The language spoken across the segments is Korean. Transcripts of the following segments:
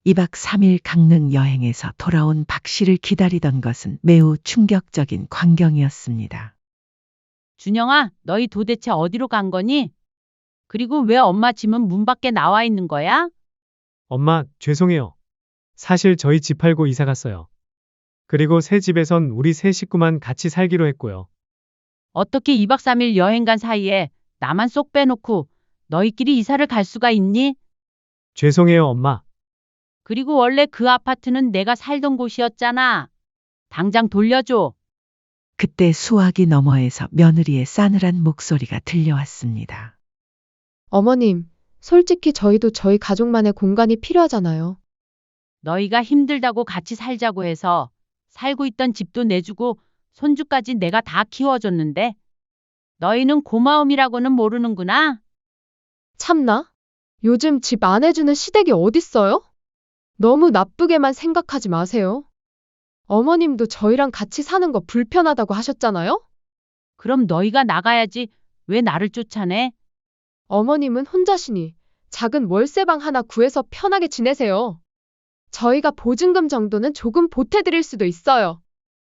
2박 3일 강릉 여행에서 돌아온 박 씨를 기다리던 것은 매우 충격적인 광경이었습니다. 준영아, 너희 도대체 어디로 간 거니? 그리고 왜 엄마 짐은 문 밖에 나와 있는 거야? 엄마, 죄송해요. 사실 저희 집 팔고 이사 갔어요. 그리고 새 집에선 우리 세 식구만 같이 살기로 했고요. 어떻게 2박 3일 여행 간 사이에 나만 쏙 빼놓고 너희끼리 이사를 갈 수가 있니? 죄송해요, 엄마. 그리고 원래 그 아파트는 내가 살던 곳이었잖아. 당장 돌려줘. 그때 수화기 너머에서 며느리의 싸늘한 목소리가 들려왔습니다. 어머님, 솔직히 저희도 저희 가족만의 공간이 필요하잖아요. 너희가 힘들다고 같이 살자고 해서 살고 있던 집도 내주고 손주까지 내가 다 키워줬는데 너희는 고마움이라고는 모르는구나. 참나? 요즘 집 안 해주는 시댁이 어딨어요? 너무 나쁘게만 생각하지 마세요. 어머님도 저희랑 같이 사는 거 불편하다고 하셨잖아요? 그럼 너희가 나가야지. 왜 나를 쫓아내? 어머님은 혼자시니 작은 월세방 하나 구해서 편하게 지내세요. 저희가 보증금 정도는 조금 보태드릴 수도 있어요.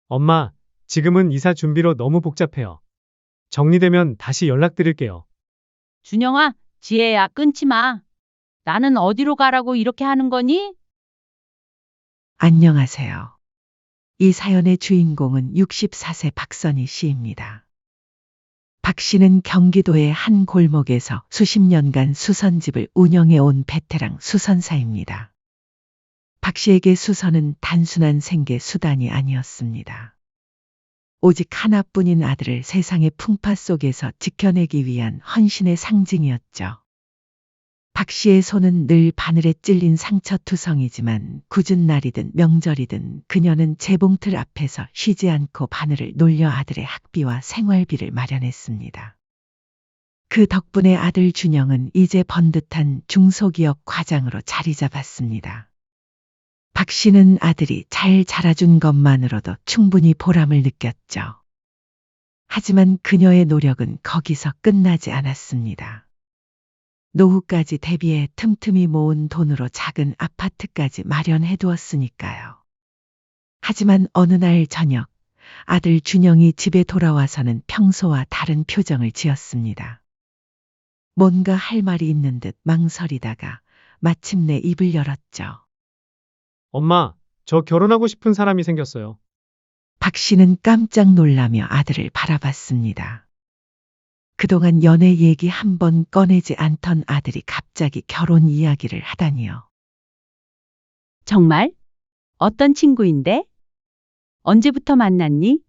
엄마, 지금은 이사 준비로 너무 복잡해요. 정리되면 다시 연락드릴게요. 준영아, 지혜야, 끊지 마. 나는 어디로 가라고 이렇게 하는 거니? 안녕하세요. 이 사연의 주인공은 64세 박선희 씨입니다. 박 씨는 경기도의 한 골목에서 수십 년간 수선집을 운영해 온 베테랑 수선사입니다. 박 씨에게 수선은 단순한 생계 수단이 아니었습니다. 오직 하나뿐인 아들을 세상의 풍파 속에서 지켜내기 위한 헌신의 상징이었죠. 박 씨의 손은 늘 바늘에 찔린 상처투성이지만 굳은 날이든 명절이든 그녀는 재봉틀 앞에서 쉬지 않고 바늘을 놀려 아들의 학비와 생활비를 마련했습니다. 그 덕분에 아들 준영은 이제 번듯한 중소기업 과장으로 자리 잡았습니다. 박 씨는 아들이 잘 자라준 것만으로도 충분히 보람을 느꼈죠. 하지만 그녀의 노력은 거기서 끝나지 않았습니다. 노후까지 대비해 틈틈이 모은 돈으로 작은 아파트까지 마련해 두었으니까요. 하지만 어느 날 저녁, 아들 준영이 집에 돌아와서는 평소와 다른 표정을 지었습니다. 뭔가 할 말이 있는 듯 망설이다가 마침내 입을 열었죠. 엄마, 저 결혼하고 싶은 사람이 생겼어요. 박 씨는 깜짝 놀라며 아들을 바라봤습니다. 그동안 연애 얘기 한 번 꺼내지 않던 아들이 갑자기 결혼 이야기를 하다니요. 정말? 어떤 친구인데? 언제부터 만났니?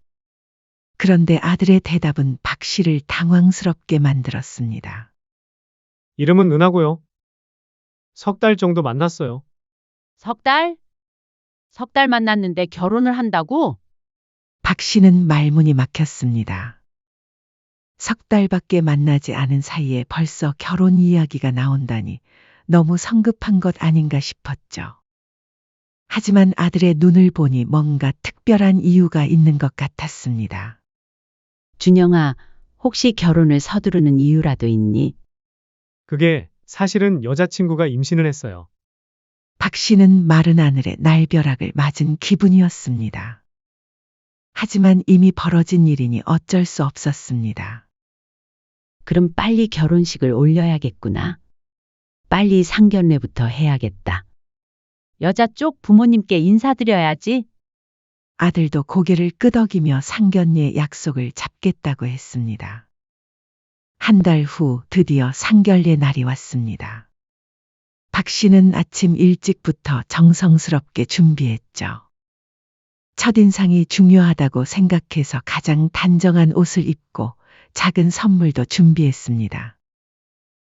그런데 아들의 대답은 박 씨를 당황스럽게 만들었습니다. 이름은 은하고요. 석 달 정도 만났어요. 석 달? 석 달 만났는데 결혼을 한다고? 박 씨는 말문이 막혔습니다. 석 달밖에 만나지 않은 사이에 벌써 결혼 이야기가 나온다니 너무 성급한 것 아닌가 싶었죠. 하지만 아들의 눈을 보니 뭔가 특별한 이유가 있는 것 같았습니다. 준영아, 혹시 결혼을 서두르는 이유라도 있니? 그게 사실은 여자친구가 임신을 했어요. 박 씨는 마른 하늘에 날벼락을 맞은 기분이었습니다. 하지만 이미 벌어진 일이니 어쩔 수 없었습니다. 그럼 빨리 결혼식을 올려야겠구나. 빨리 상견례부터 해야겠다. 여자 쪽 부모님께 인사드려야지. 아들도 고개를 끄덕이며 상견례 약속을 잡겠다고 했습니다. 한 달 후 드디어 상견례 날이 왔습니다. 박 씨는 아침 일찍부터 정성스럽게 준비했죠. 첫인상이 중요하다고 생각해서 가장 단정한 옷을 입고 작은 선물도 준비했습니다.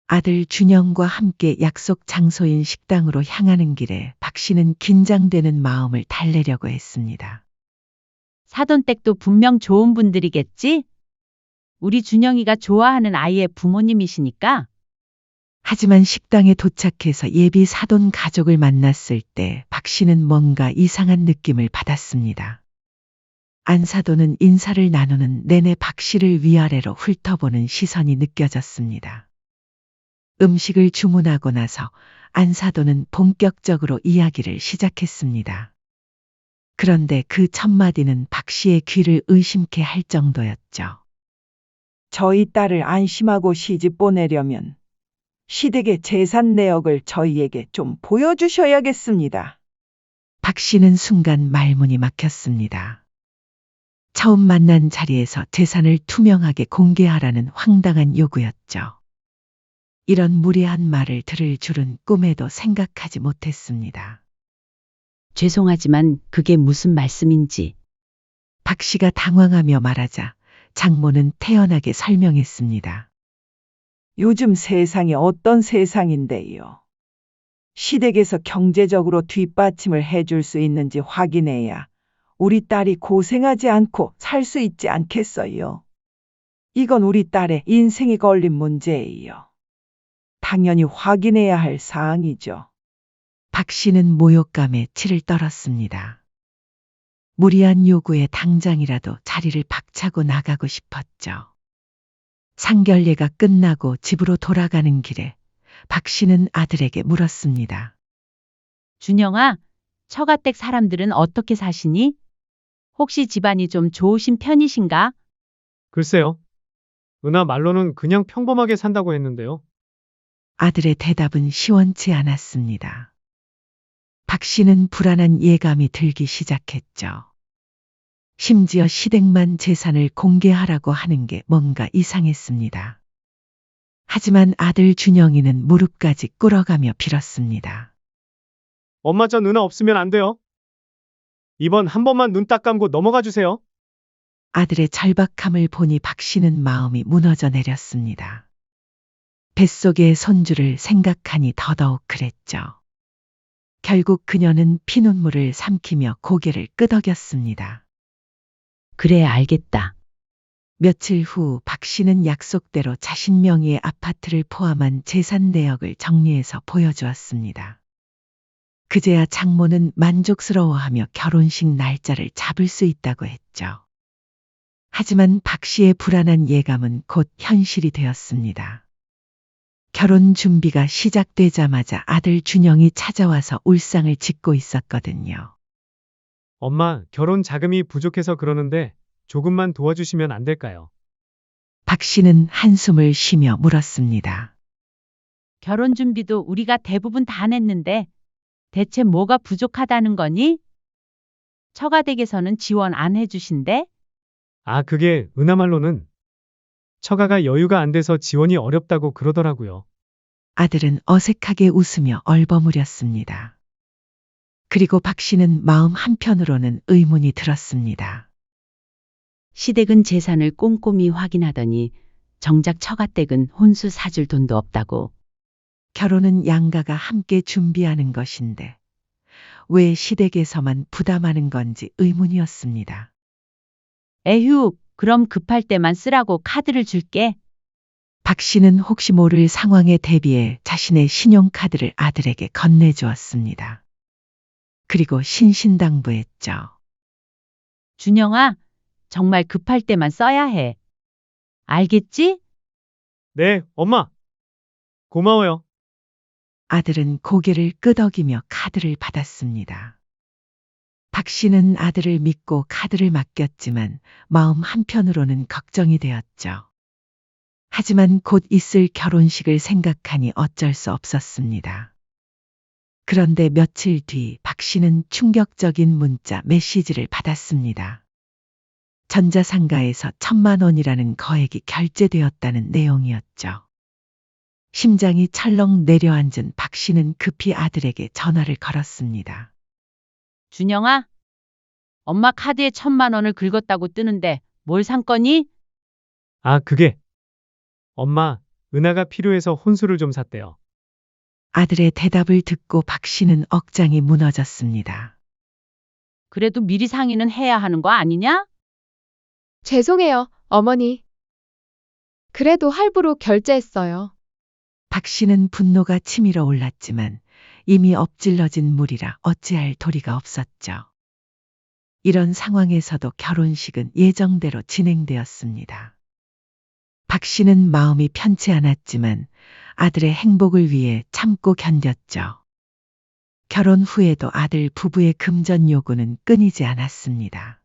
아들 준영과 함께 약속 장소인 식당으로 향하는 길에 박 씨는 긴장되는 마음을 달래려고 했습니다. 사돈 댁도 분명 좋은 분들이겠지? 우리 준영이가 좋아하는 아이의 부모님이시니까. 하지만 식당에 도착해서 예비 사돈 가족을 만났을 때 박 씨는 뭔가 이상한 느낌을 받았습니다. 안사돈은 인사를 나누는 내내 박 씨를 위아래로 훑어보는 시선이 느껴졌습니다. 음식을 주문하고 나서 안사도는 본격적으로 이야기를 시작했습니다. 그런데 그 첫 마디는 박 씨의 귀를 의심케 할 정도였죠. 저희 딸을 안심하고 시집 보내려면 시댁의 재산 내역을 저희에게 좀 보여주셔야겠습니다. 박 씨는 순간 말문이 막혔습니다. 처음 만난 자리에서 재산을 투명하게 공개하라는 황당한 요구였죠. 이런 무례한 말을 들을 줄은 꿈에도 생각하지 못했습니다. 죄송하지만 그게 무슨 말씀인지. 박 씨가 당황하며 말하자 장모는 태연하게 설명했습니다. 요즘 세상이 어떤 세상인데요. 시댁에서 경제적으로 뒷받침을 해줄 수 있는지 확인해야 우리 딸이 고생하지 않고 살 수 있지 않겠어요. 이건 우리 딸의 인생이 걸린 문제예요. 당연히 확인해야 할 사항이죠. 박 씨는 모욕감에 치를 떨었습니다. 무리한 요구에 당장이라도 자리를 박차고 나가고 싶었죠. 상견례가 끝나고 집으로 돌아가는 길에 박 씨는 아들에게 물었습니다. 준영아, 처가댁 사람들은 어떻게 사시니? 혹시 집안이 좀 좋으신 편이신가? 글쎄요. 은하 말로는 그냥 평범하게 산다고 했는데요. 아들의 대답은 시원치 않았습니다. 박 씨는 불안한 예감이 들기 시작했죠. 심지어 시댁만 재산을 공개하라고 하는 게 뭔가 이상했습니다. 하지만 아들 준영이는 무릎까지 꿇어가며 빌었습니다. 엄마 전 은하 없으면 안 돼요. 이번 한 번만 눈 딱 감고 넘어가 주세요. 아들의 절박함을 보니 박 씨는 마음이 무너져 내렸습니다. 뱃속의 손주를 생각하니 더더욱 그랬죠. 결국 그녀는 피눈물을 삼키며 고개를 끄덕였습니다. 그래, 알겠다. 며칠 후 박 씨는 약속대로 자신 명의의 아파트를 포함한 재산 내역을 정리해서 보여주었습니다. 그제야 장모는 만족스러워하며 결혼식 날짜를 잡을 수 있다고 했죠. 하지만 박 씨의 불안한 예감은 곧 현실이 되었습니다. 결혼 준비가 시작되자마자 아들 준영이 찾아와서 울상을 짓고 있었거든요. 엄마, 결혼 자금이 부족해서 그러는데 조금만 도와주시면 안 될까요? 박 씨는 한숨을 쉬며 물었습니다. 결혼 준비도 우리가 대부분 다 냈는데 대체 뭐가 부족하다는 거니? 처가댁에서는 지원 안 해주신대? 아, 그게 은하 말로는 처가가 여유가 안 돼서 지원이 어렵다고 그러더라고요. 아들은 어색하게 웃으며 얼버무렸습니다. 그리고 박 씨는 마음 한편으로는 의문이 들었습니다. 시댁은 재산을 꼼꼼히 확인하더니 정작 처가댁은 혼수 사줄 돈도 없다고. 결혼은 양가가 함께 준비하는 것인데 왜 시댁에서만 부담하는 건지 의문이었습니다. 에휴, 그럼 급할 때만 쓰라고 카드를 줄게. 박 씨는 혹시 모를 상황에 대비해 자신의 신용카드를 아들에게 건네주었습니다. 그리고 신신당부했죠. 준영아, 정말 급할 때만 써야 해. 알겠지? 네, 엄마. 고마워요. 아들은 고개를 끄덕이며 카드를 받았습니다. 박 씨는 아들을 믿고 카드를 맡겼지만 마음 한편으로는 걱정이 되었죠. 하지만 곧 있을 결혼식을 생각하니 어쩔 수 없었습니다. 그런데 며칠 뒤 박 씨는 충격적인 문자 메시지를 받았습니다. 전자상가에서 1,000만 원이라는 거액이 결제되었다는 내용이었죠. 심장이 철렁 내려앉은 박 씨는 급히 아들에게 전화를 걸었습니다. 준영아, 엄마 카드에 1,000만 원을 긁었다고 뜨는데 뭘 산 거니? 아, 그게 엄마, 은하가 필요해서 혼수를 좀 샀대요. 아들의 대답을 듣고 박 씨는 억장이 무너졌습니다. 그래도 미리 상의는 해야 하는 거 아니냐? 죄송해요, 어머니. 그래도 할부로 결제했어요. 박 씨는 분노가 치밀어 올랐지만 이미 엎질러진 물이라 어찌할 도리가 없었죠. 이런 상황에서도 결혼식은 예정대로 진행되었습니다. 박 씨는 마음이 편치 않았지만 아들의 행복을 위해 참고 견뎠죠. 결혼 후에도 아들 부부의 금전 요구는 끊이지 않았습니다.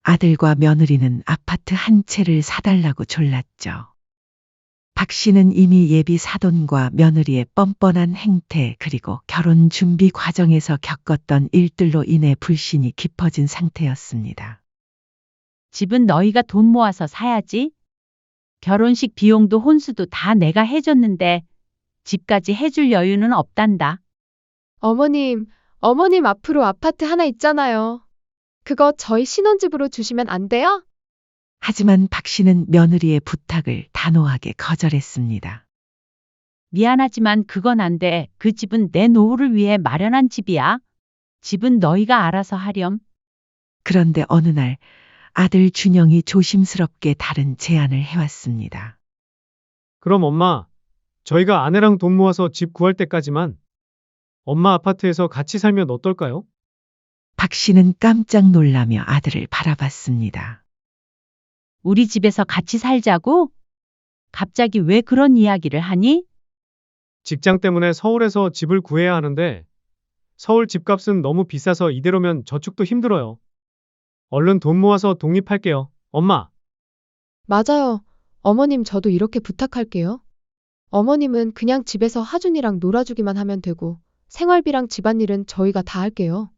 아들과 며느리는 아파트 한 채를 사달라고 졸랐죠. 박 씨는 이미 예비 사돈과 며느리의 뻔뻔한 행태 그리고 결혼 준비 과정에서 겪었던 일들로 인해 불신이 깊어진 상태였습니다. 집은 너희가 돈 모아서 사야지. 결혼식 비용도 혼수도 다 내가 해줬는데 집까지 해줄 여유는 없단다. 어머님 앞으로 아파트 하나 있잖아요. 그거 저희 신혼집으로 주시면 안 돼요? 하지만 박 씨는 며느리의 부탁을 단호하게 거절했습니다. 미안하지만 그건 안 돼. 그 집은 내 노후를 위해 마련한 집이야. 집은 너희가 알아서 하렴. 그런데 어느 날 아들 준영이 조심스럽게 다른 제안을 해왔습니다. 그럼 엄마, 저희가 아내랑 돈 모아서 집 구할 때까지만 엄마 아파트에서 같이 살면 어떨까요? 박 씨는 깜짝 놀라며 아들을 바라봤습니다. 우리 집에서 같이 살자고? 갑자기 왜 그런 이야기를 하니? 직장 때문에 서울에서 집을 구해야 하는데 서울 집값은 너무 비싸서 이대로면 저축도 힘들어요. 얼른 돈 모아서 독립할게요. 엄마. 맞아요. 어머님 저도 이렇게 부탁할게요. 어머님은 그냥 집에서 하준이랑 놀아주기만 하면 되고 생활비랑 집안일은 저희가 다 할게요.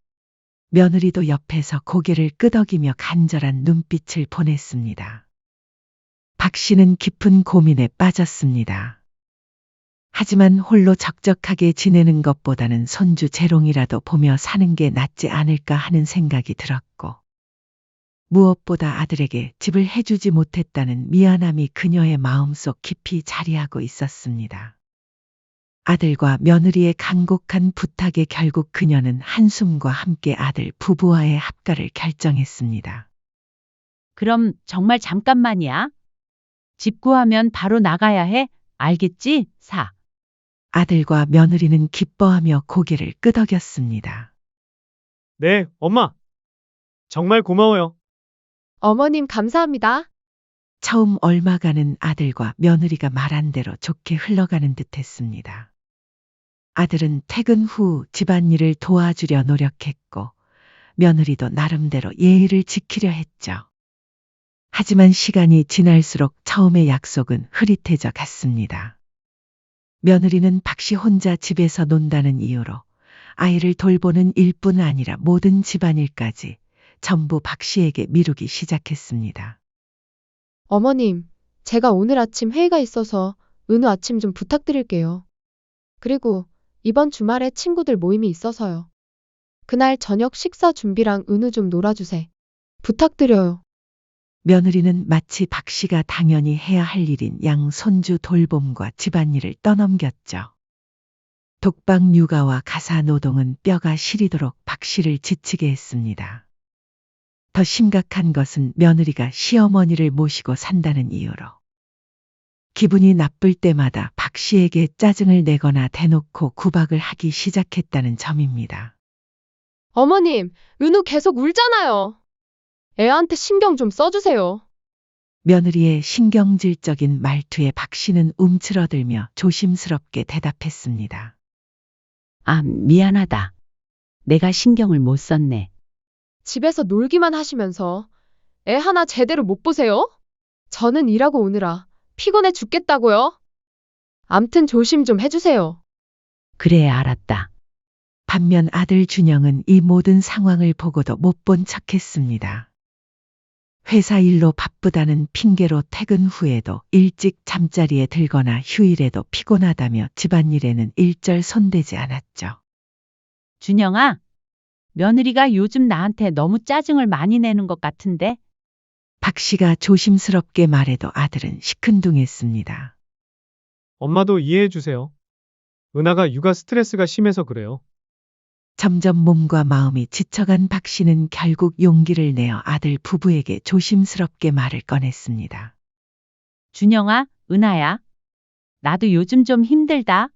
며느리도 옆에서 고개를 끄덕이며 간절한 눈빛을 보냈습니다. 박 씨는 깊은 고민에 빠졌습니다. 하지만 홀로 적적하게 지내는 것보다는 손주 재롱이라도 보며 사는 게 낫지 않을까 하는 생각이 들었고, 무엇보다 아들에게 집을 해주지 못했다는 미안함이 그녀의 마음속 깊이 자리하고 있었습니다. 아들과 며느리의 간곡한 부탁에 결국 그녀는 한숨과 함께 아들 부부와의 합가를 결정했습니다. 그럼 정말 잠깐만이야. 집 구하면 바로 나가야 해. 알겠지? 사. 아들과 며느리는 기뻐하며 고개를 끄덕였습니다. 네, 엄마. 정말 고마워요. 어머님 감사합니다. 처음 얼마가는 아들과 며느리가 말한 대로 좋게 흘러가는 듯했습니다. 아들은 퇴근 후 집안일을 도와주려 노력했고 며느리도 나름대로 예의를 지키려 했죠. 하지만 시간이 지날수록 처음의 약속은 흐릿해져 갔습니다. 며느리는 박 씨 혼자 집에서 논다는 이유로 아이를 돌보는 일뿐 아니라 모든 집안일까지 전부 박 씨에게 미루기 시작했습니다. 어머님, 제가 오늘 아침 회의가 있어서 은우 아침 좀 부탁드릴게요. 그리고 이번 주말에 친구들 모임이 있어서요. 그날 저녁 식사 준비랑 은우 좀 놀아주세. 부탁드려요. 며느리는 마치 박 씨가 당연히 해야 할 일인 양 손주 돌봄과 집안일을 떠넘겼죠. 독박 육아와 가사 노동은 뼈가 시리도록 박 씨를 지치게 했습니다. 더 심각한 것은 며느리가 시어머니를 모시고 산다는 이유로 기분이 나쁠 때마다 박 씨에게 짜증을 내거나 대놓고 구박을 하기 시작했다는 점입니다. 어머님, 은우 계속 울잖아요. 애한테 신경 좀 써주세요. 며느리의 신경질적인 말투에 박 씨는 움츠러들며 조심스럽게 대답했습니다. 아, 미안하다. 내가 신경을 못 썼네. 집에서 놀기만 하시면서 애 하나 제대로 못 보세요? 저는 일하고 오느라 피곤해 죽겠다고요. 암튼 조심 좀 해주세요. 그래, 알았다. 반면 아들 준영은 이 모든 상황을 보고도 못 본 척했습니다. 회사 일로 바쁘다는 핑계로 퇴근 후에도 일찍 잠자리에 들거나 휴일에도 피곤하다며 집안일에는 일절 손대지 않았죠. 준영아, 며느리가 요즘 나한테 너무 짜증을 많이 내는 것 같은데? 박 씨가 조심스럽게 말해도 아들은 시큰둥했습니다. 엄마도 이해해 주세요. 은하가 육아 스트레스가 심해서 그래요. 점점 몸과 마음이 지쳐간 박 씨는 결국 용기를 내어 아들 부부에게 조심스럽게 말을 꺼냈습니다. 준영아, 은하야. 나도 요즘 좀 힘들다.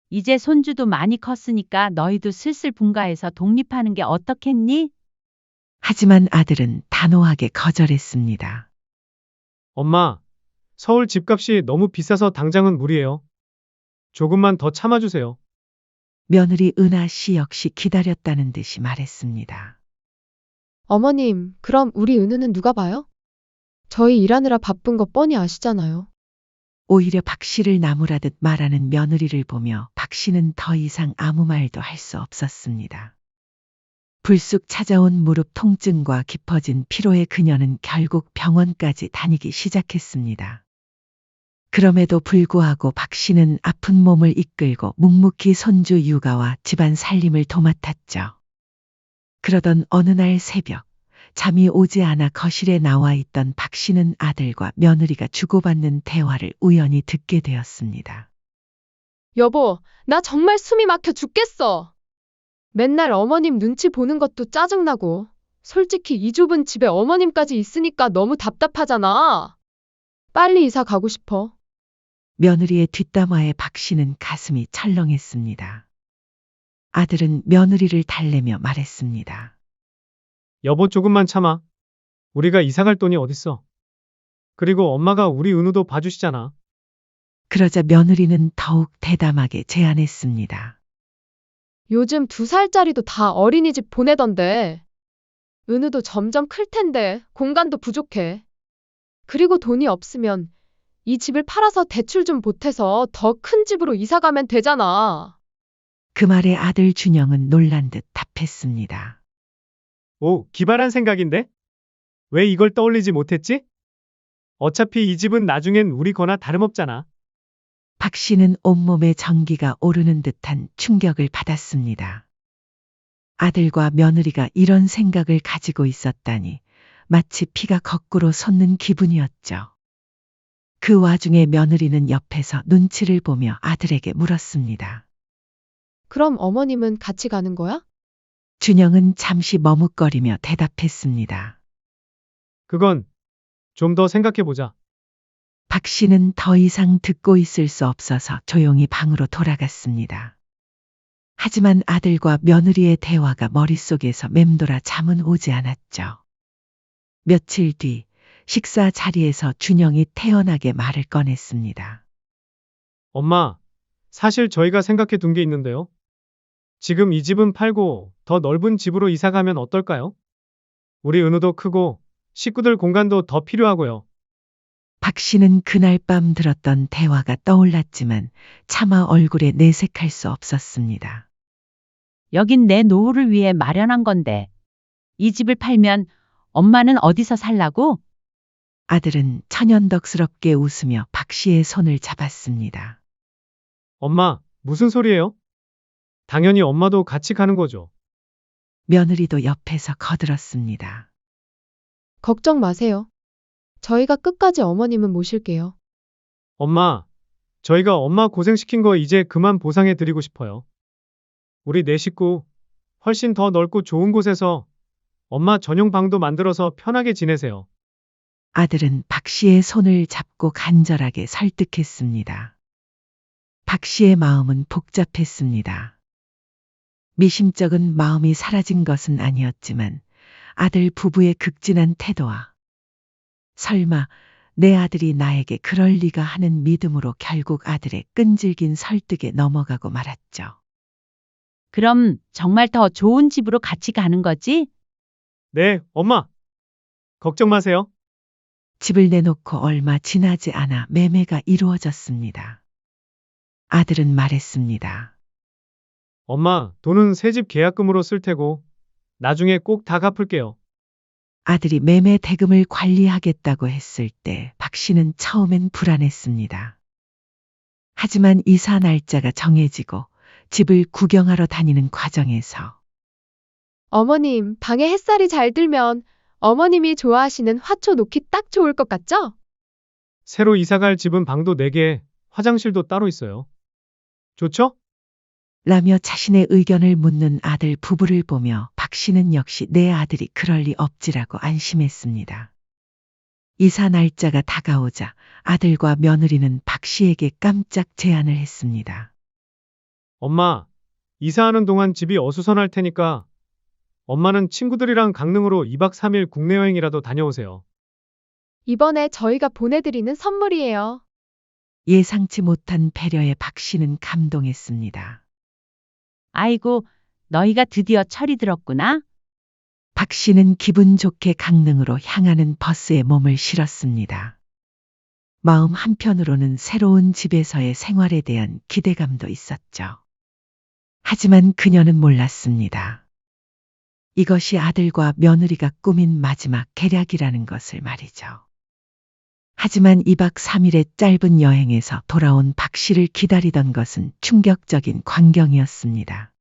이제 손주도 많이 컸으니까 너희도 슬슬 분가해서 독립하는 게 어떻겠니? 하지만 아들은 단호하게 거절했습니다. 엄마, 서울 집값이 너무 비싸서 당장은 무리예요. 조금만 더 참아주세요. 며느리 은하 씨 역시 기다렸다는 듯이 말했습니다. 어머님, 그럼 우리 은우는 누가 봐요? 저희 일하느라 바쁜 거 뻔히 아시잖아요. 오히려 박 씨를 나무라듯 말하는 며느리를 보며 박 씨는 더 이상 아무 말도 할 수 없었습니다. 불쑥 찾아온 무릎 통증과 깊어진 피로에 그녀는 결국 병원까지 다니기 시작했습니다. 그럼에도 불구하고 박 씨는 아픈 몸을 이끌고 묵묵히 손주 육아와 집안 살림을 도맡았죠. 그러던 어느 날 새벽, 잠이 오지 않아 거실에 나와 있던 박 씨는 아들과 며느리가 주고받는 대화를 우연히 듣게 되었습니다. 여보, 나 정말 숨이 막혀 죽겠어. 맨날 어머님 눈치 보는 것도 짜증나고, 솔직히 이 좁은 집에 어머님까지 있으니까 너무 답답하잖아. 빨리 이사 가고 싶어. 며느리의 뒷담화에 박 씨는 가슴이 철렁했습니다. 아들은 며느리를 달래며 말했습니다. 여보 조금만 참아. 우리가 이사 갈 돈이 어딨어. 그리고 엄마가 우리 은우도 봐주시잖아. 그러자 며느리는 더욱 대담하게 제안했습니다. 요즘 2살짜리도 다 어린이집 보내던데. 은우도 점점 클 텐데 공간도 부족해. 그리고 돈이 없으면 이 집을 팔아서 대출 좀 보태서 더 큰 집으로 이사 가면 되잖아. 그 말에 아들 준영은 놀란 듯 답했습니다. 오, 기발한 생각인데? 왜 이걸 떠올리지 못했지? 어차피 이 집은 나중엔 우리 거나 다름없잖아. 박 씨는 온몸에 전기가 오르는 듯한 충격을 받았습니다. 아들과 며느리가 이런 생각을 가지고 있었다니 마치 피가 거꾸로 솟는 기분이었죠. 그 와중에 며느리는 옆에서 눈치를 보며 아들에게 물었습니다. 그럼 어머님은 같이 가는 거야? 준영은 잠시 머뭇거리며 대답했습니다. 그건 좀 더 생각해보자. 박 씨는 더 이상 듣고 있을 수 없어서 조용히 방으로 돌아갔습니다. 하지만 아들과 며느리의 대화가 머릿속에서 맴돌아 잠은 오지 않았죠. 며칠 뒤 식사 자리에서 준영이 태연하게 말을 꺼냈습니다. 엄마, 사실 저희가 생각해 둔 게 있는데요. 지금 이 집은 팔고 더 넓은 집으로 이사 가면 어떨까요? 우리 은우도 크고 식구들 공간도 더 필요하고요. 박 씨는 그날 밤 들었던 대화가 떠올랐지만 차마 얼굴에 내색할 수 없었습니다. 여긴 내 노후를 위해 마련한 건데. 이 집을 팔면 엄마는 어디서 살라고? 아들은 천연덕스럽게 웃으며 박 씨의 손을 잡았습니다. 엄마, 무슨 소리예요? 당연히 엄마도 같이 가는 거죠. 며느리도 옆에서 거들었습니다. 걱정 마세요. 저희가 끝까지 어머님은 모실게요. 엄마, 저희가 엄마 고생시킨 거 이제 그만 보상해 드리고 싶어요. 우리 네 식구 훨씬 더 넓고 좋은 곳에서 엄마 전용 방도 만들어서 편하게 지내세요. 아들은 박 씨의 손을 잡고 간절하게 설득했습니다. 박 씨의 마음은 복잡했습니다. 미심쩍은 마음이 사라진 것은 아니었지만 아들 부부의 극진한 태도와 설마 내 아들이 나에게 그럴 리가 하는 믿음으로 결국 아들의 끈질긴 설득에 넘어가고 말았죠. 그럼 정말 더 좋은 집으로 같이 가는 거지? 네, 엄마. 걱정 마세요. 집을 내놓고 얼마 지나지 않아 매매가 이루어졌습니다. 아들은 말했습니다. 엄마, 돈은 새 집 계약금으로 쓸 테고 나중에 꼭 다 갚을게요. 아들이 매매 대금을 관리하겠다고 했을 때 박 씨는 처음엔 불안했습니다. 하지만 이사 날짜가 정해지고 집을 구경하러 다니는 과정에서 어머님, 방에 햇살이 잘 들면 어머님이 좋아하시는 화초 놓기 딱 좋을 것 같죠? 새로 이사갈 집은 방도 4개, 화장실도 따로 있어요. 좋죠? 라며 자신의 의견을 묻는 아들 부부를 보며 박 씨는 역시 내 아들이 그럴 리 없지라고 안심했습니다. 이사 날짜가 다가오자 아들과 며느리는 박 씨에게 깜짝 제안을 했습니다. 엄마, 이사하는 동안 집이 어수선할 테니까 엄마는 친구들이랑 강릉으로 2박 3일 국내 여행이라도 다녀오세요. 이번에 저희가 보내드리는 선물이에요. 예상치 못한 배려에 박 씨는 감동했습니다. 아이고, 너희가 드디어 철이 들었구나. 박 씨는 기분 좋게 강릉으로 향하는 버스에 몸을 실었습니다. 마음 한편으로는 새로운 집에서의 생활에 대한 기대감도 있었죠. 하지만 그녀는 몰랐습니다. 이것이 아들과 며느리가 꾸민 마지막 계략이라는 것을 말이죠. 하지만 2박 3일의 짧은 여행에서 돌아온 박 씨를 기다리던 것은 충격적인 광경이었습니다.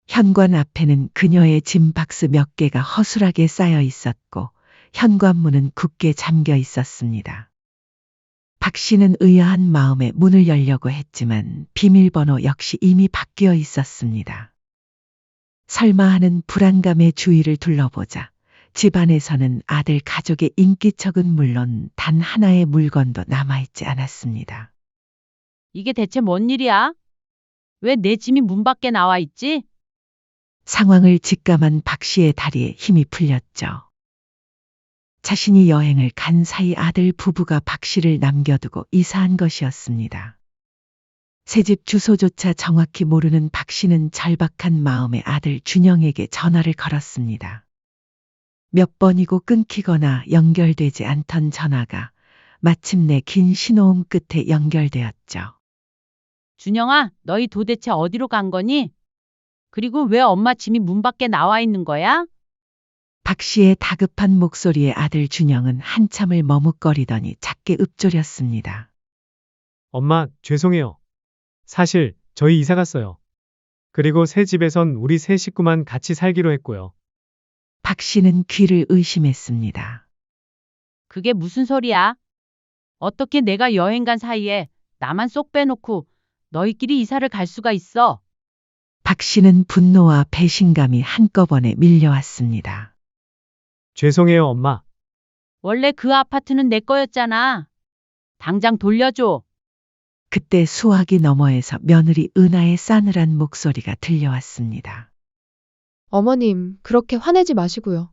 현관 앞에는 그녀의 짐 박스 몇 개가 허술하게 쌓여 있었고 현관문은 굳게 잠겨 있었습니다. 박 씨는 의아한 마음에 문을 열려고 했지만 비밀번호 역시 이미 바뀌어 있었습니다. 설마 하는 불안감의 주위를 둘러보자 집안에서는 아들 가족의 인기척은 물론 단 하나의 물건도 남아있지 않았습니다. 이게 대체 뭔 일이야? 왜 내 짐이 문 밖에 나와 있지? 상황을 직감한 박 씨의 다리에 힘이 풀렸죠. 자신이 여행을 간 사이 아들 부부가 박 씨를 남겨두고 이사한 것이었습니다. 새집 주소조차 정확히 모르는 박 씨는 절박한 마음에 아들 준영에게 전화를 걸었습니다. 몇 번이고 끊기거나 연결되지 않던 전화가 마침내 긴 신호음 끝에 연결되었죠. 준영아, 너희 도대체 어디로 간 거니? 그리고 왜 엄마 짐이 문 밖에 나와 있는 거야? 박 씨의 다급한 목소리에 아들 준영은 한참을 머뭇거리더니 작게 읊조렸습니다. 엄마, 죄송해요. 사실 저희 이사 갔어요. 그리고 새 집에선 우리 세 식구만 같이 살기로 했고요. 박 씨는 귀를 의심했습니다. 그게 무슨 소리야? 어떻게 내가 여행 간 사이에 나만 쏙 빼놓고 너희끼리 이사를 갈 수가 있어? 박 씨는 분노와 배신감이 한꺼번에 밀려왔습니다. 죄송해요, 엄마. 원래 그 아파트는 내 거였잖아. 당장 돌려줘. 그때 수화기 너머에서 며느리 은하의 싸늘한 목소리가 들려왔습니다. 어머님, 그렇게 화내지 마시고요.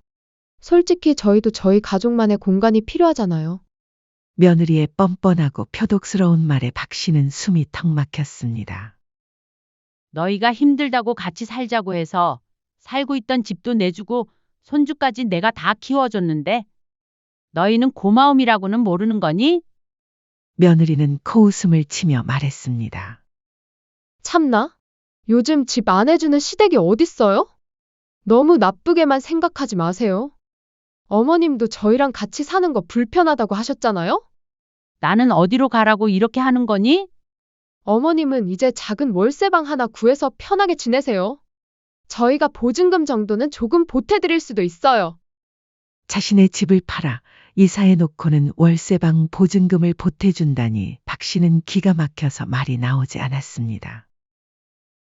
솔직히 저희도 저희 가족만의 공간이 필요하잖아요. 며느리의 뻔뻔하고 표독스러운 말에 박 씨는 숨이 턱 막혔습니다. 너희가 힘들다고 같이 살자고 해서 살고 있던 집도 내주고 손주까지 내가 다 키워줬는데 너희는 고마움이라고는 모르는 거니? 며느리는 코웃음을 치며 말했습니다. 참나? 요즘 집 안 해주는 시댁이 어딨어요? 너무 나쁘게만 생각하지 마세요. 어머님도 저희랑 같이 사는 거 불편하다고 하셨잖아요? 나는 어디로 가라고 이렇게 하는 거니? 어머님은 이제 작은 월세방 하나 구해서 편하게 지내세요. 저희가 보증금 정도는 조금 보태드릴 수도 있어요. 자신의 집을 팔아 이사해 놓고는 월세방 보증금을 보태준다니 박 씨는 기가 막혀서 말이 나오지 않았습니다.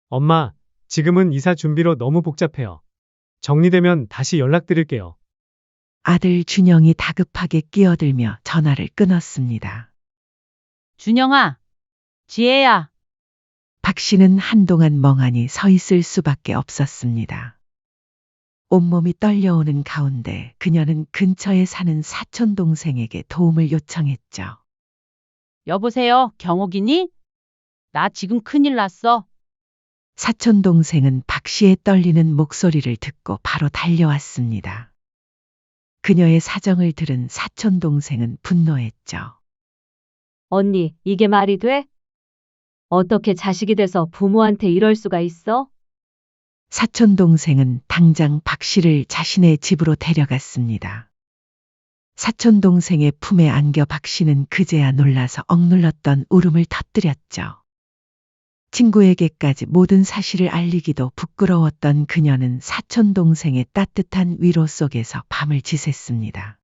엄마, 지금은 이사 준비로 너무 복잡해요. 정리되면 다시 연락드릴게요. 아들 준영이 다급하게 끼어들며 전화를 끊었습니다. 준영아, 지혜야, 박 씨는 한동안 멍하니 서 있을 수밖에 없었습니다. 온몸이 떨려오는 가운데 그녀는 근처에 사는 사촌 동생에게 도움을 요청했죠. 여보세요, 경옥이니? 나 지금 큰일 났어. 사촌 동생은 박 씨의 떨리는 목소리를 듣고 바로 달려왔습니다. 그녀의 사정을 들은 사촌 동생은 분노했죠. 언니, 이게 말이 돼? 어떻게 자식이 돼서 부모한테 이럴 수가 있어? 사촌 동생은 당장 박 씨를 자신의 집으로 데려갔습니다. 사촌 동생의 품에 안겨 박 씨는 그제야 놀라서 억눌렀던 울음을 터뜨렸죠. 친구에게까지 모든 사실을 알리기도 부끄러웠던 그녀는 사촌 동생의 따뜻한 위로 속에서 밤을 지샜습니다.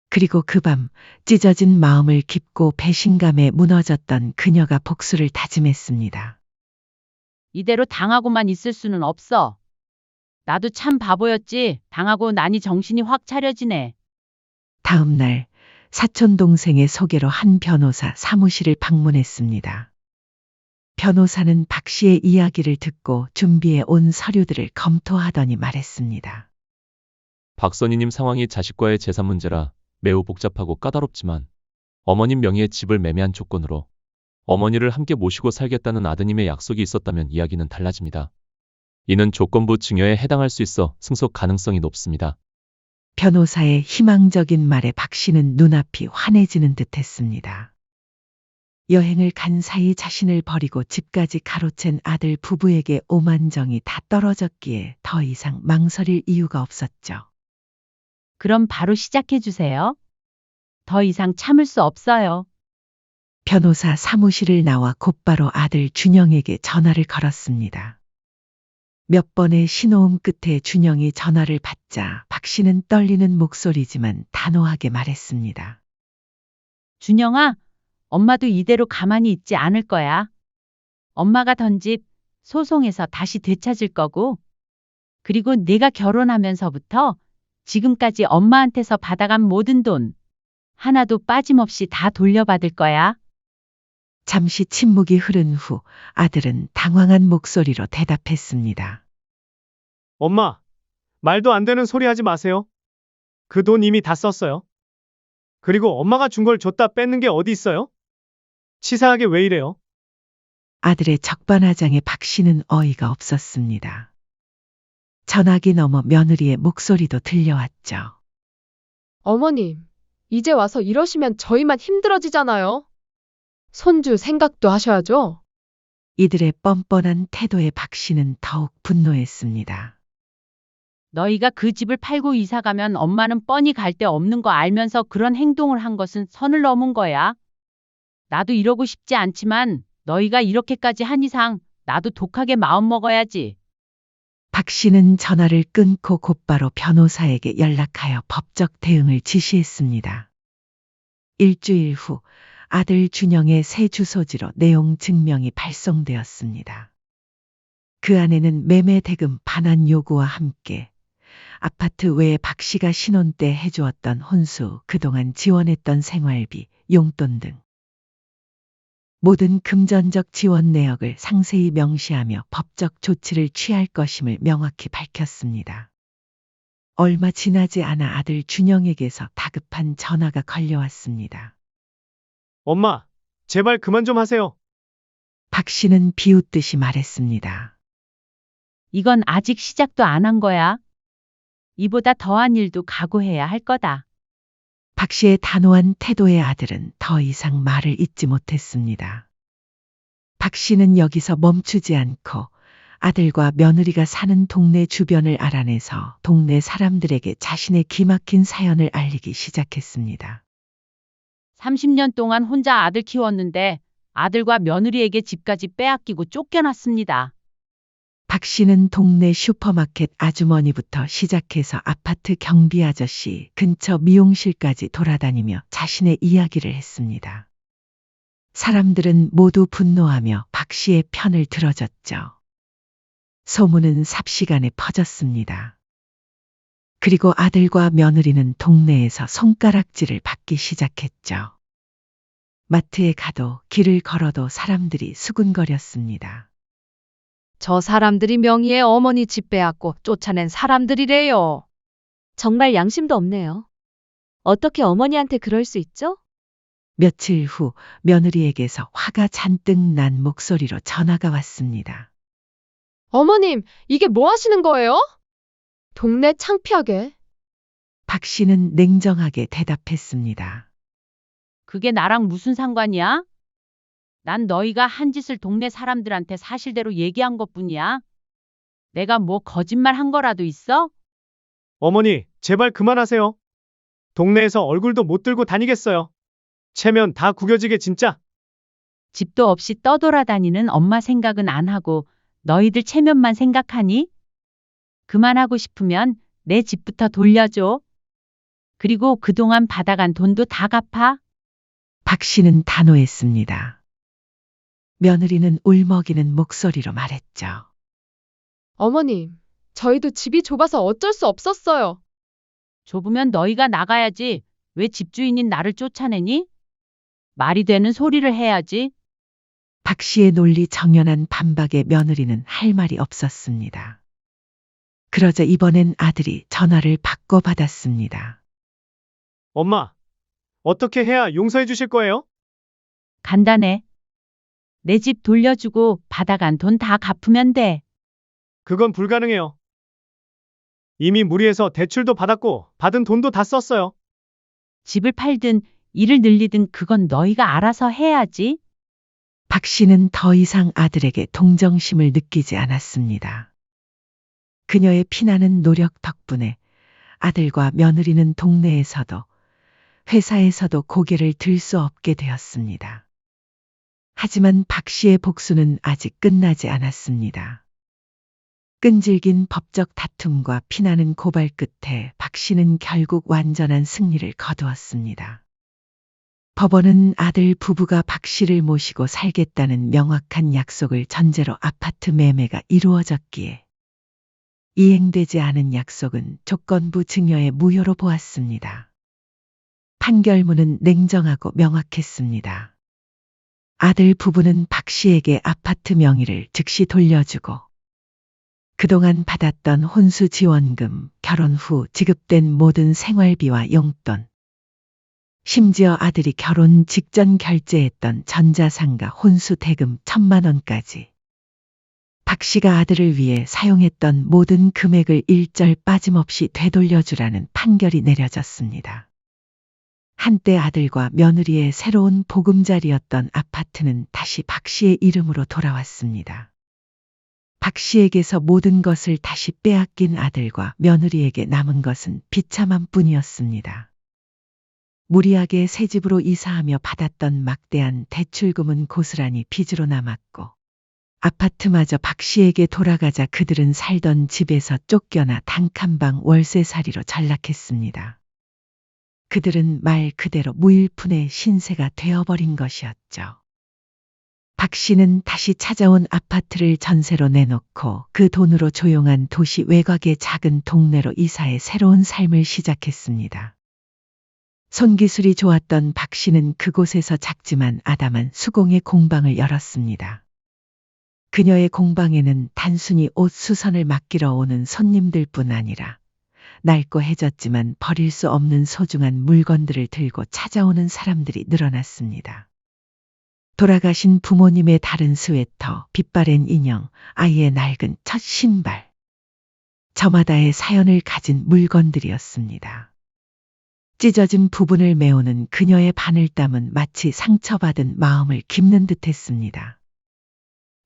그리고 그 밤 찢어진 마음을 깊고 배신감에 무너졌던 그녀가 복수를 다짐했습니다. 이대로 당하고만 있을 수는 없어. 나도 참 바보였지. 당하고 나니 정신이 확 차려지네. 다음 날 사촌 동생의 소개로 한 변호사 사무실을 방문했습니다. 변호사는 박 씨의 이야기를 듣고 준비해 온 서류들을 검토하더니 말했습니다. 박선희님 상황이 자식과의 재산 문제라 매우 복잡하고 까다롭지만 어머님 명의의 집을 매매한 조건으로 어머니를 함께 모시고 살겠다는 아드님의 약속이 있었다면 이야기는 달라집니다. 이는 조건부 증여에 해당할 수 있어 승소 가능성이 높습니다. 변호사의 희망적인 말에 박 씨는 눈앞이 환해지는 듯했습니다. 여행을 간 사이 자신을 버리고 집까지 가로챈 아들 부부에게 오만정이 다 떨어졌기에 더 이상 망설일 이유가 없었죠. 그럼 바로 시작해 주세요. 더 이상 참을 수 없어요. 변호사 사무실을 나와 곧바로 아들 준영에게 전화를 걸었습니다. 몇 번의 신호음 끝에 준영이 전화를 받자 박 씨는 떨리는 목소리지만 단호하게 말했습니다. 준영아, 엄마도 이대로 가만히 있지 않을 거야. 엄마가 던 집 소송에서 다시 되찾을 거고, 그리고 내가 결혼하면서부터 지금까지 엄마한테서 받아간 모든 돈, 하나도 빠짐없이 다 돌려받을 거야. 잠시 침묵이 흐른 후 아들은 당황한 목소리로 대답했습니다. 엄마, 말도 안 되는 소리 하지 마세요. 그 돈 이미 다 썼어요. 그리고 엄마가 준 걸 줬다 뺏는 게 어디 있어요? 치사하게 왜 이래요? 아들의 적반하장에 박 씨는 어이가 없었습니다. 전화기 너머 며느리의 목소리도 들려왔죠. 어머님, 이제 와서 이러시면 저희만 힘들어지잖아요. 손주 생각도 하셔야죠. 이들의 뻔뻔한 태도에 박 씨는 더욱 분노했습니다. 너희가 그 집을 팔고 이사 가면 엄마는 뻔히 갈 데 없는 거 알면서 그런 행동을 한 것은 선을 넘은 거야. 나도 이러고 싶지 않지만 너희가 이렇게까지 한 이상 나도 독하게 마음 먹어야지. 박 씨는 전화를 끊고 곧바로 변호사에게 연락하여 법적 대응을 지시했습니다. 일주일 후 아들 준영의 새 주소지로 내용 증명이 발송되었습니다. 그 안에는 매매 대금 반환 요구와 함께 아파트 외에 박 씨가 신혼 때 해주었던 혼수, 그동안 지원했던 생활비, 용돈 등 모든 금전적 지원 내역을 상세히 명시하며 법적 조치를 취할 것임을 명확히 밝혔습니다. 얼마 지나지 않아 아들 준영에게서 다급한 전화가 걸려왔습니다. 엄마, 제발 그만 좀 하세요. 박 씨는 비웃듯이 말했습니다. 이건 아직 시작도 안 한 거야. 이보다 더한 일도 각오해야 할 거다. 박 씨의 단호한 태도에 아들은 더 이상 말을 잇지 못했습니다. 박 씨는 여기서 멈추지 않고 아들과 며느리가 사는 동네 주변을 알아내서 동네 사람들에게 자신의 기막힌 사연을 알리기 시작했습니다. 30년 동안 혼자 아들 키웠는데 아들과 며느리에게 집까지 빼앗기고 쫓겨났습니다. 박 씨는 동네 슈퍼마켓 아주머니부터 시작해서 아파트 경비 아저씨, 근처 미용실까지 돌아다니며 자신의 이야기를 했습니다. 사람들은 모두 분노하며 박 씨의 편을 들어줬죠. 소문은 삽시간에 퍼졌습니다. 그리고 아들과 며느리는 동네에서 손가락질을 받기 시작했죠. 마트에 가도 길을 걸어도 사람들이 수군거렸습니다. 저 사람들이 명의의 어머니 집 빼앗고 쫓아낸 사람들이래요. 정말 양심도 없네요. 어떻게 어머니한테 그럴 수 있죠? 며칠 후 며느리에게서 화가 잔뜩 난 목소리로 전화가 왔습니다. 어머님, 이게 뭐 하시는 거예요? 동네 창피하게. 박 씨는 냉정하게 대답했습니다. 그게 나랑 무슨 상관이야? 난 너희가 한 짓을 동네 사람들한테 사실대로 얘기한 것뿐이야. 내가 뭐 거짓말 한 거라도 있어? 어머니, 제발 그만하세요. 동네에서 얼굴도 못 들고 다니겠어요. 체면 다 구겨지게 진짜. 집도 없이 떠돌아다니는 엄마 생각은 안 하고 너희들 체면만 생각하니? 그만하고 싶으면 내 집부터 돌려줘. 그리고 그동안 받아간 돈도 다 갚아. 박 씨는 단호했습니다. 며느리는 울먹이는 목소리로 말했죠. 어머님, 저희도 집이 좁아서 어쩔 수 없었어요. 좁으면 너희가 나가야지. 왜 집주인인 나를 쫓아내니? 말이 되는 소리를 해야지. 박 씨의 논리 정연한 반박에 며느리는 할 말이 없었습니다. 그러자 이번엔 아들이 전화를 바꿔 받았습니다. 엄마, 어떻게 해야 용서해 주실 거예요? 간단해. 내 집 돌려주고 받아간 돈 다 갚으면 돼. 그건 불가능해요. 이미 무리해서 대출도 받았고 받은 돈도 다 썼어요. 집을 팔든 일을 늘리든 그건 너희가 알아서 해야지. 박 씨는 더 이상 아들에게 동정심을 느끼지 않았습니다. 그녀의 피나는 노력 덕분에 아들과 며느리는 동네에서도 회사에서도 고개를 들 수 없게 되었습니다. 하지만 박 씨의 복수는 아직 끝나지 않았습니다. 끈질긴 법적 다툼과 피나는 고발 끝에 박 씨는 결국 완전한 승리를 거두었습니다. 법원은 아들 부부가 박 씨를 모시고 살겠다는 명확한 약속을 전제로 아파트 매매가 이루어졌기에 이행되지 않은 약속은 조건부 증여의 무효로 보았습니다. 판결문은 냉정하고 명확했습니다. 아들 부부는 박 씨에게 아파트 명의를 즉시 돌려주고 그동안 받았던 혼수 지원금, 결혼 후 지급된 모든 생활비와 용돈, 심지어 아들이 결혼 직전 결제했던 전자상가 혼수 대금 1,000만 원까지 박 씨가 아들을 위해 사용했던 모든 금액을 일절 빠짐없이 되돌려주라는 판결이 내려졌습니다. 한때 아들과 며느리의 새로운 보금자리였던 아파트는 다시 박 씨의 이름으로 돌아왔습니다. 박 씨에게서 모든 것을 다시 빼앗긴 아들과 며느리에게 남은 것은 비참함 뿐이었습니다. 무리하게 새 집으로 이사하며 받았던 막대한 대출금은 고스란히 빚으로 남았고 아파트마저 박 씨에게 돌아가자 그들은 살던 집에서 쫓겨나 단칸방 월세살이로 전락했습니다. 그들은 말 그대로 무일푼의 신세가 되어버린 것이었죠. 박 씨는 다시 찾아온 아파트를 전세로 내놓고 그 돈으로 조용한 도시 외곽의 작은 동네로 이사해 새로운 삶을 시작했습니다. 손기술이 좋았던 박 씨는 그곳에서 작지만 아담한 수공예 공방을 열었습니다. 그녀의 공방에는 단순히 옷 수선을 맡기러 오는 손님들뿐 아니라 낡고 해졌지만 버릴 수 없는 소중한 물건들을 들고 찾아오는 사람들이 늘어났습니다. 돌아가신 부모님의 다른 스웨터, 빛바랜 인형, 아이의 낡은 첫 신발. 저마다의 사연을 가진 물건들이었습니다. 찢어진 부분을 메우는 그녀의 바늘땀은 마치 상처받은 마음을 깁는 듯했습니다.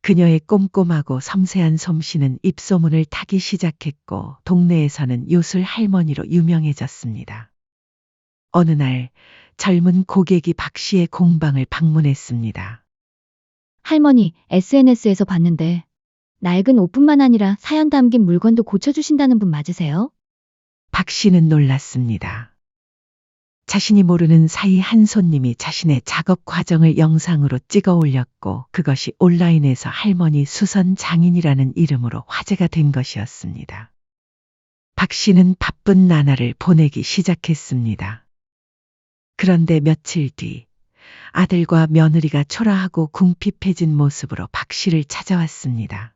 그녀의 꼼꼼하고 섬세한 솜씨는 입소문을 타기 시작했고 동네에서는 요술 할머니로 유명해졌습니다. 어느 날 젊은 고객이 박 씨의 공방을 방문했습니다. 할머니, SNS에서 봤는데 낡은 옷뿐만 아니라 사연 담긴 물건도 고쳐주신다는 분 맞으세요? 박 씨는 놀랐습니다. 자신이 모르는 사이 한 손님이 자신의 작업 과정을 영상으로 찍어 올렸고 그것이 온라인에서 할머니 수선 장인이라는 이름으로 화제가 된 것이었습니다. 박 씨는 바쁜 나날을 보내기 시작했습니다. 그런데 며칠 뒤 아들과 며느리가 초라하고 궁핍해진 모습으로 박 씨를 찾아왔습니다.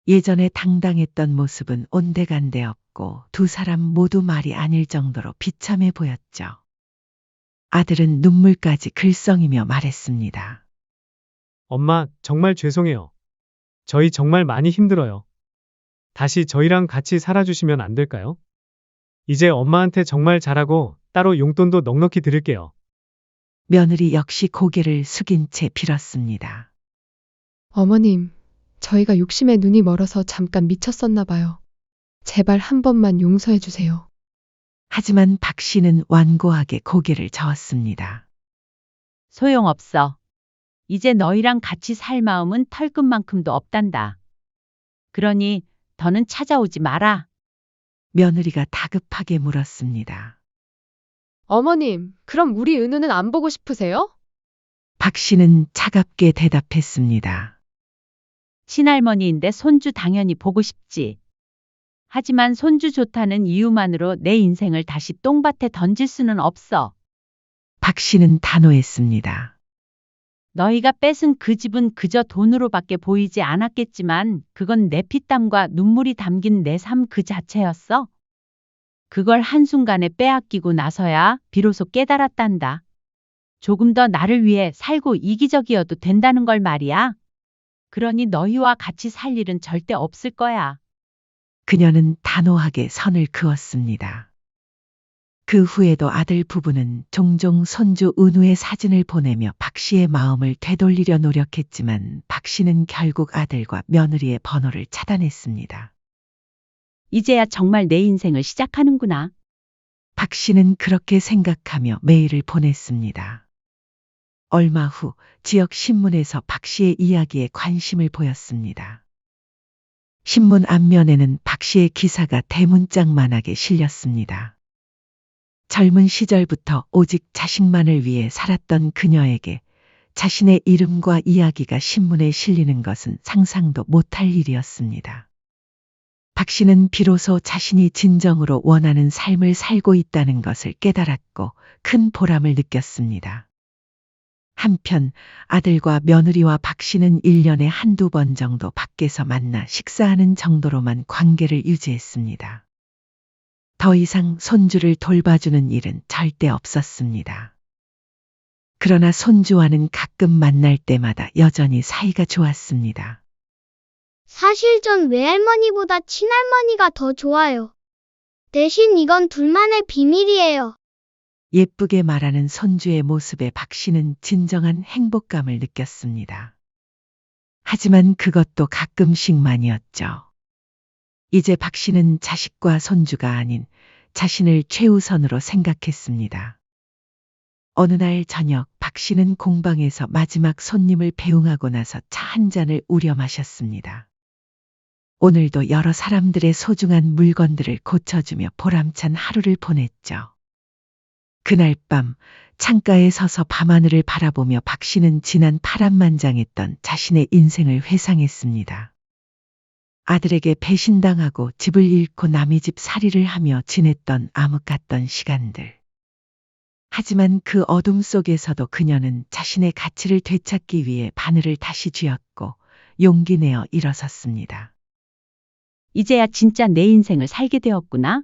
예전에 당당했던 모습은 온데간데 없고 두 사람 모두 말이 아닐 정도로 비참해 보였죠. 아들은 눈물까지 글썽이며 말했습니다. 엄마, 정말 죄송해요. 저희 정말 많이 힘들어요. 다시 저희랑 같이 살아주시면 안 될까요? 이제 엄마한테 정말 잘하고 따로 용돈도 넉넉히 드릴게요. 며느리 역시 고개를 숙인 채 빌었습니다. 어머님, 저희가 욕심에 눈이 멀어서 잠깐 미쳤었나 봐요. 제발 한 번만 용서해 주세요. 하지만 박 씨는 완고하게 고개를 저었습니다. 소용없어. 이제 너희랑 같이 살 마음은 털끝만큼도 없단다. 그러니 더는 찾아오지 마라. 며느리가 다급하게 물었습니다. 어머님, 그럼 우리 은우는 안 보고 싶으세요? 박 씨는 차갑게 대답했습니다. 친할머니인데 손주 당연히 보고 싶지. 하지만 손주 좋다는 이유만으로 내 인생을 다시 똥밭에 던질 수는 없어. 박 씨는 단호했습니다. 너희가 뺏은 그 집은 그저 돈으로밖에 보이지 않았겠지만 그건 내 피땀과 눈물이 담긴 내 삶 그 자체였어. 그걸 한순간에 빼앗기고 나서야 비로소 깨달았단다. 조금 더 나를 위해 살고 이기적이어도 된다는 걸 말이야. 그러니 너희와 같이 살 일은 절대 없을 거야. 그녀는 단호하게 선을 그었습니다. 그 후에도 아들 부부는 종종 손주 은우의 사진을 보내며 박 씨의 마음을 되돌리려 노력했지만 박 씨는 결국 아들과 며느리의 번호를 차단했습니다. 이제야 정말 내 인생을 시작하는구나. 박 씨는 그렇게 생각하며 메일을 보냈습니다. 얼마 후 지역 신문에서 박 씨의 이야기에 관심을 보였습니다. 신문 앞면에는 박 씨의 기사가 대문짝만하게 실렸습니다. 젊은 시절부터 오직 자식만을 위해 살았던 그녀에게 자신의 이름과 이야기가 신문에 실리는 것은 상상도 못할 일이었습니다. 박 씨는 비로소 자신이 진정으로 원하는 삶을 살고 있다는 것을 깨달았고 큰 보람을 느꼈습니다. 한편 아들과 며느리와 박 씨는 1년에 한두 번 정도 밖에서 만나 식사하는 정도로만 관계를 유지했습니다. 더 이상 손주를 돌봐주는 일은 절대 없었습니다. 그러나 손주와는 가끔 만날 때마다 여전히 사이가 좋았습니다. 사실 전 외할머니보다 친할머니가 더 좋아요. 대신 이건 둘만의 비밀이에요. 예쁘게 말하는 손주의 모습에 박 씨는 진정한 행복감을 느꼈습니다. 하지만 그것도 가끔씩만이었죠. 이제 박 씨는 자식과 손주가 아닌 자신을 최우선으로 생각했습니다. 어느 날 저녁 박 씨는 공방에서 마지막 손님을 배웅하고 나서 차 한 잔을 우려 마셨습니다. 오늘도 여러 사람들의 소중한 물건들을 고쳐주며 보람찬 하루를 보냈죠. 그날 밤 창가에 서서 밤하늘을 바라보며 박 씨는 지난 파란만장했던 자신의 인생을 회상했습니다. 아들에게 배신당하고 집을 잃고 남의 집 살이를 하며 지냈던 암흑 같던 시간들. 하지만 그 어둠 속에서도 그녀는 자신의 가치를 되찾기 위해 바늘을 다시 쥐었고 용기 내어 일어섰습니다. 이제야 진짜 내 인생을 살게 되었구나.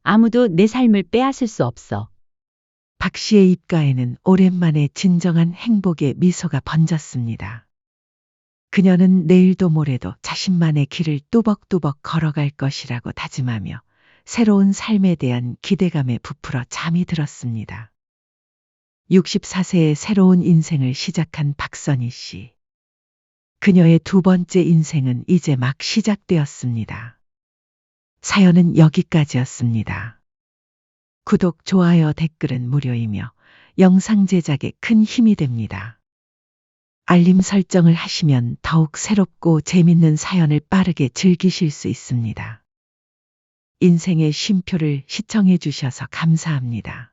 아무도 내 삶을 빼앗을 수 없어. 박 씨의 입가에는 오랜만에 진정한 행복의 미소가 번졌습니다. 그녀는 내일도 모레도 자신만의 길을 뚜벅뚜벅 걸어갈 것이라고 다짐하며 새로운 삶에 대한 기대감에 부풀어 잠이 들었습니다. 64세의 새로운 인생을 시작한 박선희 씨. 그녀의 두 번째 인생은 이제 막 시작되었습니다. 사연은 여기까지였습니다. 구독, 좋아요, 댓글은 무료이며 영상 제작에 큰 힘이 됩니다. 알림 설정을 하시면 더욱 새롭고 재밌는 사연을 빠르게 즐기실 수 있습니다. 인생의 쉼표를 시청해 주셔서 감사합니다.